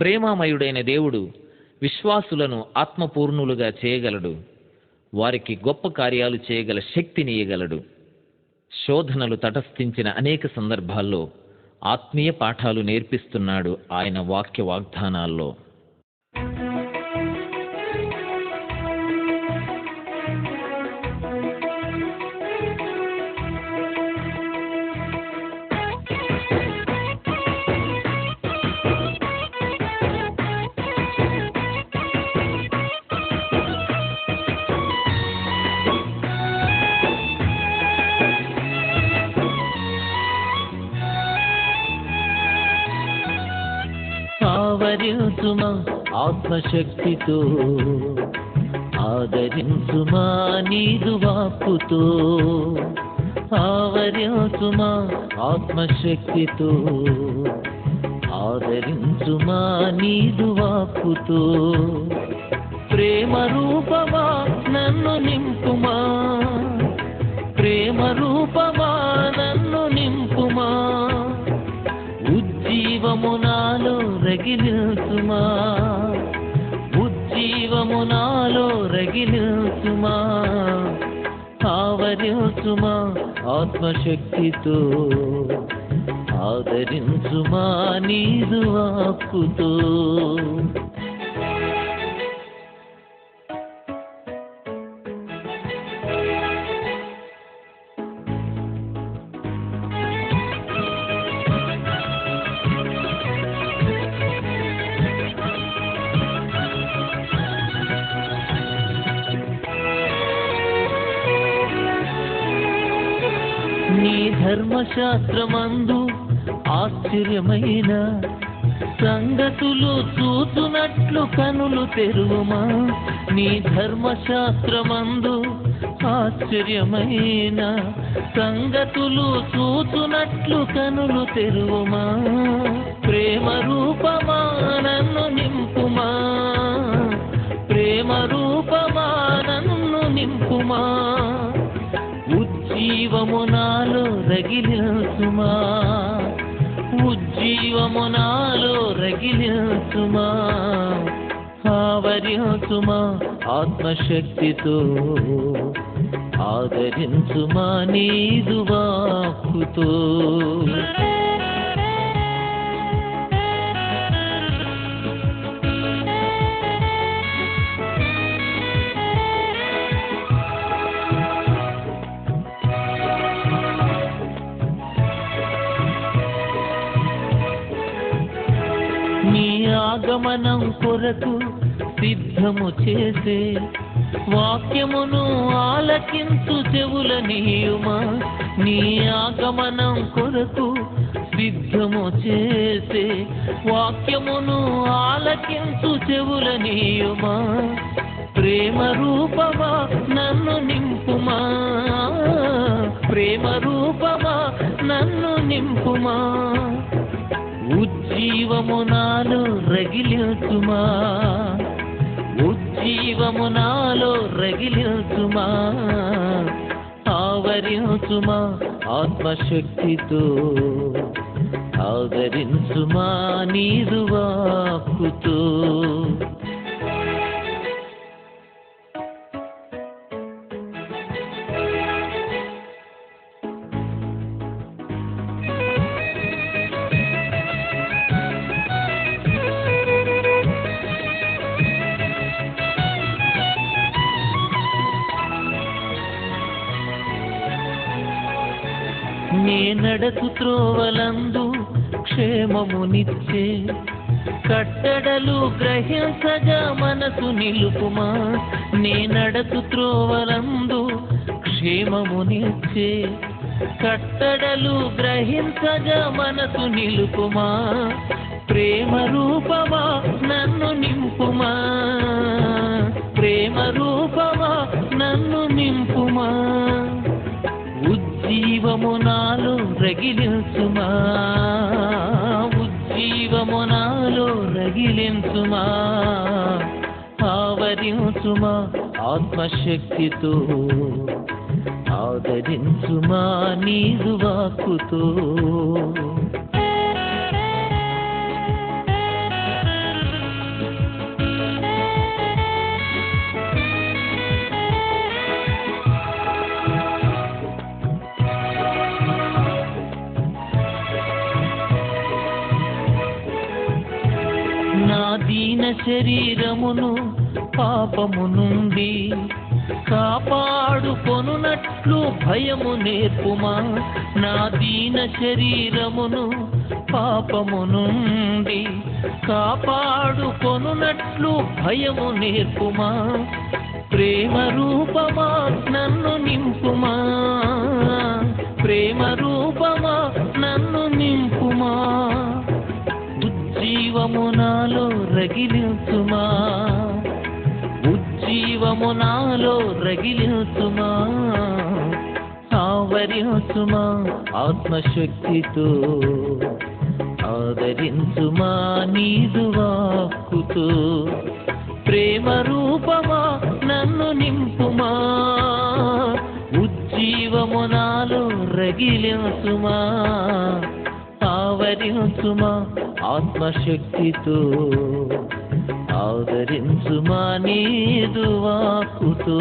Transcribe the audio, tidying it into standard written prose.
ప్రేమామయుడైన దేవుడు విశ్వాసులను ఆత్మపూర్ణులుగా చేయగలడు. వారికి గొప్ప కార్యాలు చేయగల శక్తిని ఇయ్యగలడు. శోధనలు తటస్థించిన అనేక సందర్భాల్లో ఆత్మీయ పాఠాలు నేర్పిస్తున్నాడు ఆయన వాక్య వాగ్దానాల్లో. ఆవరించుమా ఆత్మశక్తితో, ఆదరించుమా నీదు వాక్కుతో. ఆవరించుమా ఆత్మశక్తితో, ఆదరించుమా నీదు వాక్కుతో. ప్రేమ రూపమా నన్ను నింపుమా, ప్రేమ రూపమా నన్ను నింపుమా. ఉజ్జీవము నాలో రగిలించుమా, ఉజ్జీవము నాలో రగిలించుమా. ఆవరించుమా ఆత్మశక్తితో, ఆదరించుమా నీదు వాక్కుతో. నీ ధర్మశాస్త్రమందు ఆశ్చర్యమైన సంగతులు చూచునట్లు కనులు తెరువుమా. నీ ధర్మశాస్త్రమందు ఆశ్చర్యమైన సంగతులు చూచునట్లు కనులు తెరువుమా. ప్రేమ రూపమా నన్ను నింపుమా, ప్రేమ రూపమా నన్ను నింపుమా. ఉజ్జీవము నాలో రగిలించుమా, ఉజ్జీవము నాలో రగిలించుమా. ఆవరించుమా ఆత్మశక్తితో, ఆదరించుమా నీదు వాక్కుతో. నీ ఆగమనం కొరకు సిద్ధము చేసే వాక్యమును ఆలకించు చెవులనీయుమా. నీ ఆగమనం కొరకు సిద్ధము చేసే వాక్యమును ఆలకించు చెవులనీయుమా. ప్రేమ రూపమా నన్ను నింపుమా, ప్రేమ రూపమా నన్ను నింపుమా. ఉజ్జీవము నాలో రగిలించుమా, ఉజ్జీవము నాలో రగిలించుమా. ఆవరించుమా ఆత్మశక్తితో, ఆదరించుమా నీదు వాక్కుతో. నీ నడకు త్రోవలందు క్షేమమునిచ్చే కట్టడలు గ్రహించగా మనసు నిలుపుమా. నీ నడకు త్రోవలందు క్షేమమునిచ్చే కట్టడలు గ్రహించగా మనసు నిలుపుమా. ప్రేమ రూపమా నన్ను నింపుమా, ప్రేమ రూపమా నన్ను నింపుమా. ఉజ్జీవము నాలో రగిలించుమా, ఉజ్జీవము నాలో రగిలించుమా. ఆవరించుమా ఆత్మశక్తితో, ఆదరించుమా నీదు వాక్కుతో. నా దీన శరీరమును పాపము నుండి కాపాడుకొనున్నట్లు భయము నేర్పుమా. నా దీన శరీరమును పాపము నుండి కాపాడుకొనున్నట్లు భయము నేర్పుమా. ప్రేమ రూపమా నన్ను నింపుమా, ప్రేమ రూపమా నన్ను నింపుమా. ఉజ్జీవము నాలో రగిలించుమా, ఉజ్జీవము నాలో రగిలించుమా. ఆవరించుమా ఆత్మశక్తితో, ఆదరించుమా నీదు వాక్కుతో. ప్రేమ రూపమా నన్ను నింపుమా, ఉజ్జీవము నాలో రగిలించుమా. ఆవరించుమా ఆత్మశక్తితో, ఆదరించుమా నీదు వాక్కుతో.